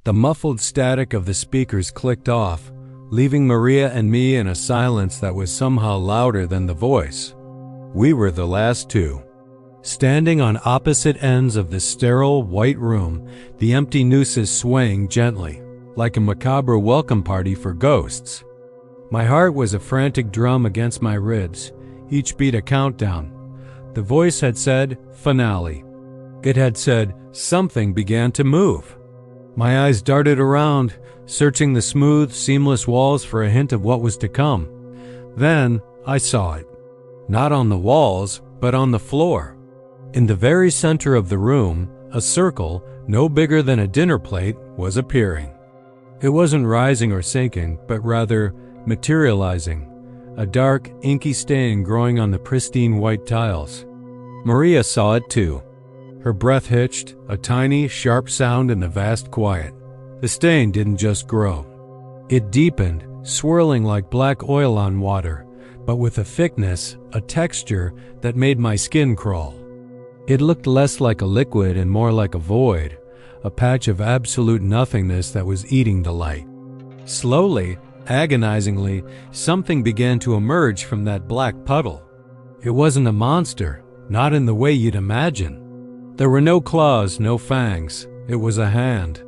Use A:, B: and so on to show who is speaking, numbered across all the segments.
A: The muffled static of the speakers clicked off, leaving Maria and me in a silence that was somehow louder than the voice. We were the last two. Standing on opposite ends of the sterile, white room, the empty nooses swaying gently, like a macabre welcome party for ghosts. My heart was a frantic drum against my ribs, each beat a countdown. The voice had said, "Finale." It had said, "Something began to move." My eyes darted around, searching the smooth, seamless walls for a hint of what was to come. Then I saw it. Not on the walls, but on the floor. In the very center of the room, a circle, no bigger than a dinner plate, was appearing. It wasn't rising or sinking, but rather materializing, a dark, inky stain growing on the pristine white tiles. Maria saw it too. Her breath hitched, a tiny, sharp sound in the vast quiet. The stain didn't just grow. It deepened, swirling like black oil on water, but with a thickness, a texture that made my skin crawl. It looked less like a liquid and more like a void, a patch of absolute nothingness that was eating the light. Slowly, agonizingly, something began to emerge from that black puddle. It wasn't a monster, not in the way you'd imagine. There were no claws, no fangs. It was a hand.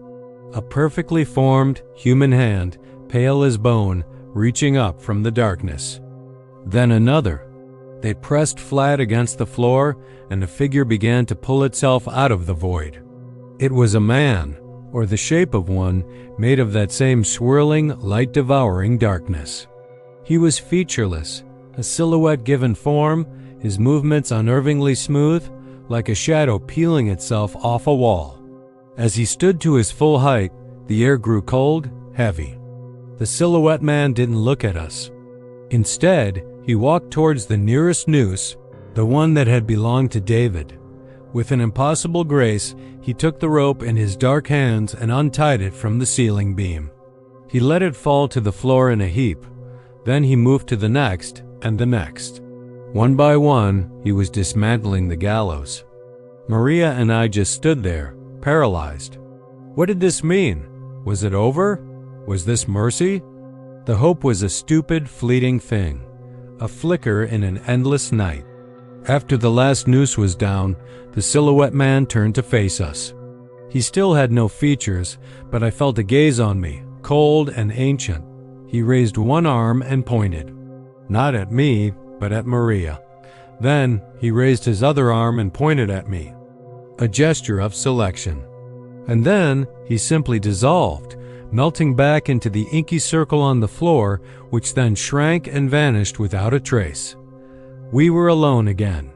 A: A perfectly formed, human hand, pale as bone, reaching up from the darkness. Then another. They pressed flat against the floor, and the figure began to pull itself out of the void. It was a man, or the shape of one, made of that same swirling, light-devouring darkness. He was featureless, a silhouette given form, his movements unnervingly smooth, like a shadow peeling itself off a wall. As he stood to his full height, the air grew cold, heavy. The silhouette man didn't look at us. Instead, he walked towards the nearest noose, the one that had belonged to David. With an impossible grace, he took the rope in his dark hands and untied it from the ceiling beam. He let it fall to the floor in a heap. Then he moved to the next and the next. One by one, he was dismantling the gallows. Maria and I just stood there, paralyzed. What did this mean? Was it over? Was this mercy? The hope was a stupid, fleeting thing, a flicker in an endless night. After the last noose was down, the silhouette man turned to face us. He still had no features, but I felt a gaze on me, cold and ancient. He raised one arm and pointed. Not at me, but at Maria. Then he raised his other arm and pointed at me. A gesture of selection. And then he simply dissolved, melting back into the inky circle on the floor, which then shrank and vanished without a trace. We were alone again.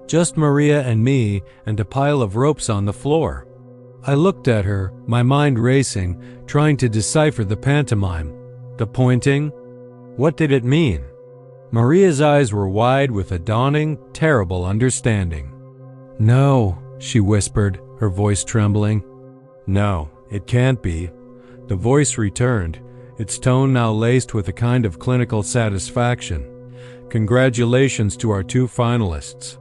A: Just Maria and me and a pile of ropes on the floor. I looked at her, my mind racing, trying to decipher the pantomime. The pointing. What did it mean? Maria's eyes were wide with a dawning, terrible understanding. "No," she whispered, her voice trembling. "No, it can't be." The voice returned, its tone now laced with a kind of clinical satisfaction. "Congratulations to our two finalists.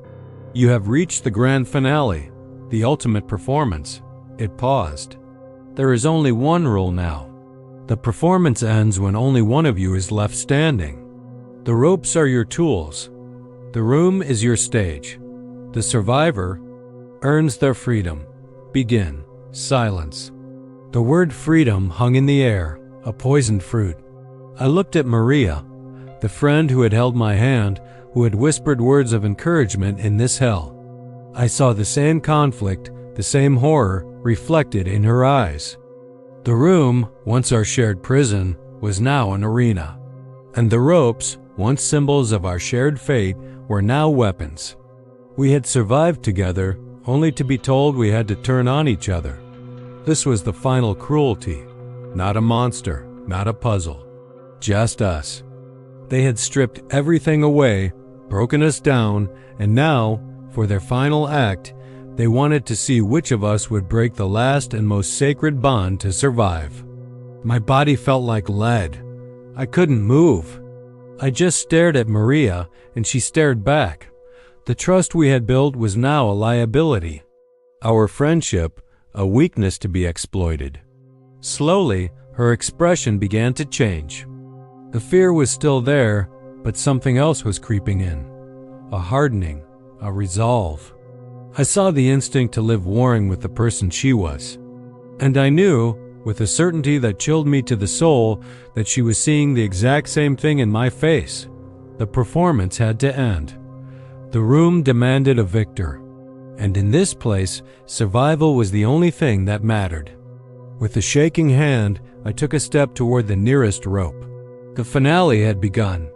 A: You have reached the grand finale, the ultimate performance." It paused. "There is only one rule now. The performance ends when only one of you is left standing. The ropes are your tools. The room is your stage. The survivor earns their freedom. Begin. Silence." The word freedom hung in the air, a poisoned fruit. I looked at Maria, the friend who had held my hand, who had whispered words of encouragement in this hell. I saw the same conflict, the same horror reflected in her eyes. The room, once our shared prison, was now an arena. And the ropes, once symbols of our shared fate, were now weapons. We had survived together, only to be told we had to turn on each other. This was the final cruelty. Not a monster, not a puzzle. Just us. They had stripped everything away, broken us down, and now, for their final act, they wanted to see which of us would break the last and most sacred bond to survive. My body felt like lead. I couldn't move. I just stared at Maria, and she stared back. The trust we had built was now a liability. Our friendship, a weakness to be exploited. Slowly, her expression began to change. The fear was still there, but something else was creeping in. A hardening, a resolve. I saw the instinct to live warring with the person she was. And I knew, with a certainty that chilled me to the soul, that she was seeing the exact same thing in my face. The performance had to end. The room demanded a victor. And in this place, survival was the only thing that mattered. With a shaking hand, I took a step toward the nearest rope. The finale had begun.